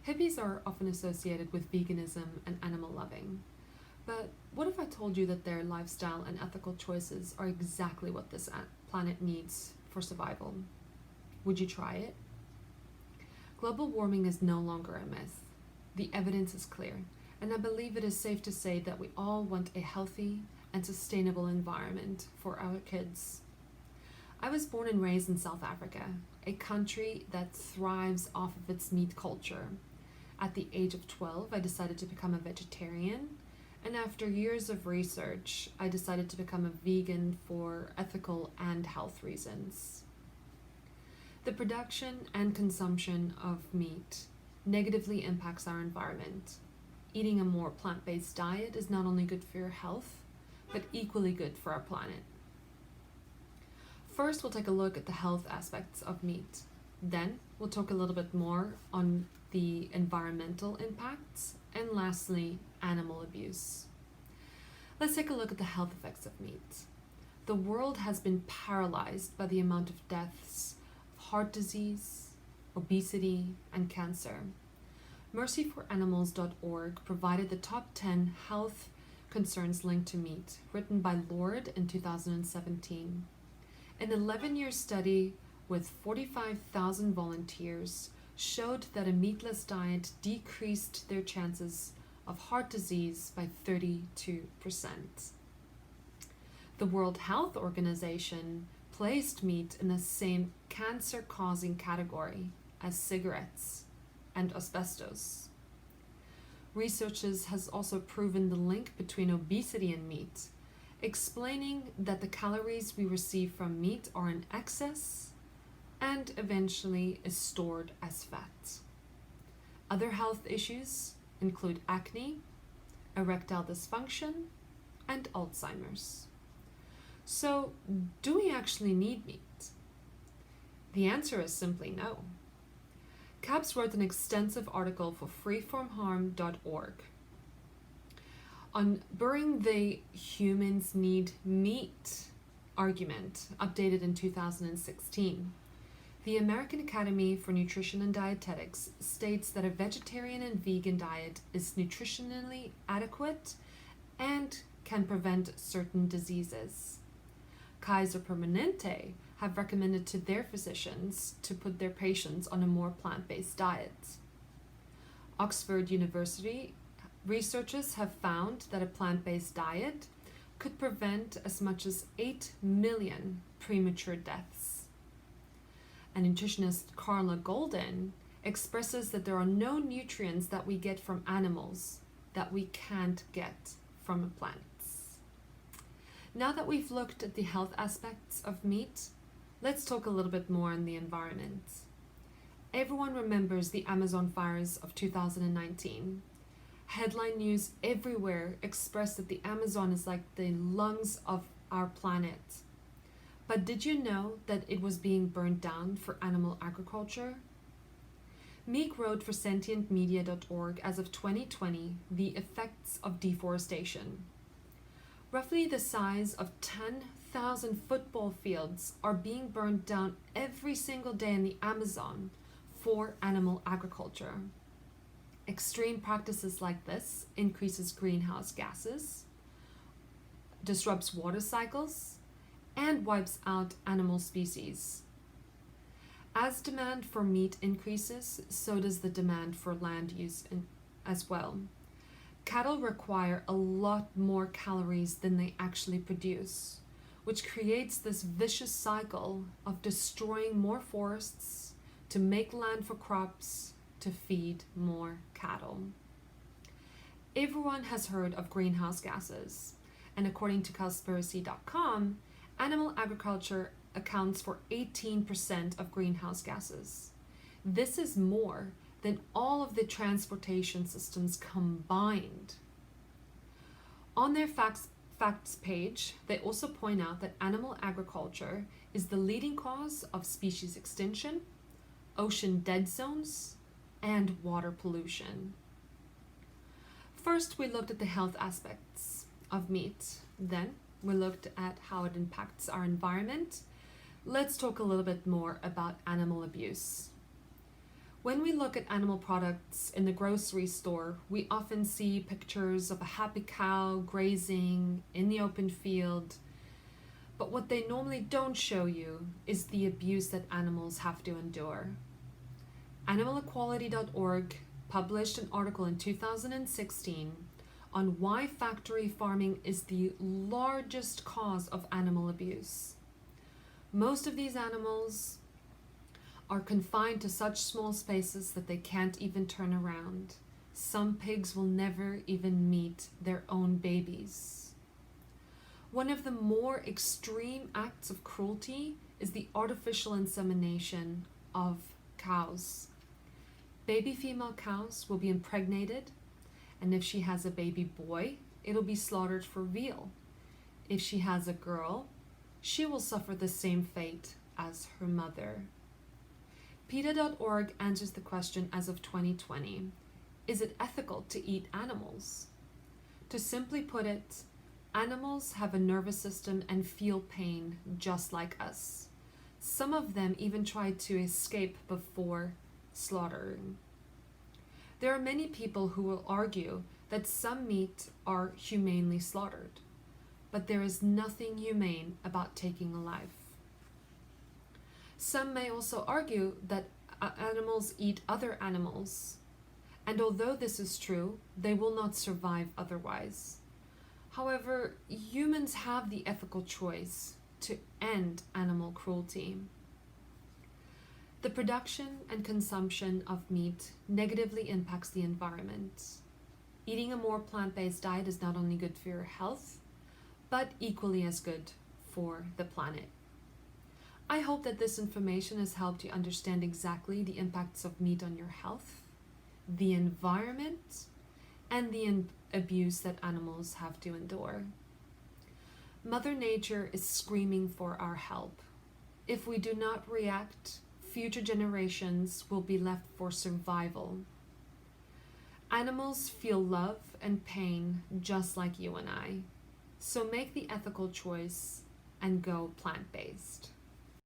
Hippies are often associated with veganism and animal loving. But what if I told you that their lifestyle and ethical choices are exactly what this planet needs for survival? Would you try it? Global warming is no longer a myth. The evidence is clear, and I believe it is safe to say that we all want a healthy and sustainable environment for our kids. I was born and raised in South Africa, a country that thrives off of its meat culture. At the age of 12, I decided to become a vegetarian, and after years of research, I decided to become a vegan for ethical and health reasons. The production and consumption of meat negatively impacts our environment. Eating a more plant-based diet is not only good for your health, but equally good for our planet. First, we'll take a look at the health aspects of meat. Then, we'll talk a little bit more on the environmental impacts, and lastly, animal abuse. Let's take a look at the health effects of meat. The world has been paralyzed by the amount of deaths of heart disease, obesity, and cancer. Mercyforanimals.org provided the top 10 health concerns linked to meat, written by Lord in 2017. An 11-year study with 45,000 volunteers showed that a meatless diet decreased their chances of heart disease by 32%. The World Health Organization placed meat in the same cancer-causing category as cigarettes and asbestos. Researchers has also proven the link between obesity and meat, explaining that the calories we receive from meat are in excess and eventually is stored as fat. Other health issues include acne, erectile dysfunction, and Alzheimer's. So, do we actually need meat? The answer is simply no. Capps wrote an extensive article for freeformharm.org on burying the humans need meat argument, updated in 2016. The American Academy for Nutrition and Dietetics states that a vegetarian and vegan diet is nutritionally adequate and can prevent certain diseases. Kaiser Permanente have recommended to their physicians to put their patients on a more plant-based diet. Oxford University researchers have found that a plant-based diet could prevent as much as 8 million premature deaths. And nutritionist Carla Golden expresses that there are no nutrients that we get from animals that we can't get from plants. Now that we've looked at the health aspects of meat, let's talk a little bit more on the environment. Everyone remembers the Amazon fires of 2019. Headline news everywhere expressed that the Amazon is like the lungs of our planet. But did you know that it was being burned down for animal agriculture? Meek wrote for sentientmedia.org as of 2020 the effects of deforestation. Roughly the size of 10,000 football fields are being burned down every single day in the Amazon for animal agriculture. Extreme practices like this increases greenhouse gases, disrupts water cycles, and wipes out animal species. As demand for meat increases, so does the demand for land use as well. Cattle require a lot more calories than they actually produce, which creates this vicious cycle of destroying more forests to make land for crops to feed more cattle. Everyone has heard of greenhouse gases, and according to Cowspiracy.com, animal agriculture accounts for 18% of greenhouse gases. This is more than all of the transportation systems combined. On their facts page, they also point out that animal agriculture is the leading cause of species extinction, ocean dead zones, and water pollution. First, we looked at the health aspects of meat. Then, we looked at how it impacts our environment. Let's talk a little bit more about animal abuse. When we look at animal products in the grocery store, we often see pictures of a happy cow grazing in the open field. But what they normally don't show you is the abuse that animals have to endure. Animalequality.org published an article in 2016 on why factory farming is the largest cause of animal abuse. Most of these animals are confined to such small spaces that they can't even turn around. Some pigs will never even meet their own babies. One of the more extreme acts of cruelty is the artificial insemination of cows. Baby female cows will be impregnated, and if she has a baby boy, it'll be slaughtered for veal. If she has a girl, she will suffer the same fate as her mother. PETA.org answers the question as of 2020, is it ethical to eat animals? To simply put it, animals have a nervous system and feel pain just like us. Some of them even try to escape before slaughtering. There are many people who will argue that some meat are humanely slaughtered, but there is nothing humane about taking a life. Some may also argue that animals eat other animals, and although this is true, they will not survive otherwise. However, humans have the ethical choice to end animal cruelty. The production and consumption of meat negatively impacts the environment. Eating a more plant-based diet is not only good for your health, but equally as good for the planet. I hope that this information has helped you understand exactly the impacts of meat on your health, the environment, and the abuse that animals have to endure. Mother Nature is screaming for our help. If we do not react, future generations will be left for survival. Animals feel love and pain just like you and I. So make the ethical choice and go plant-based.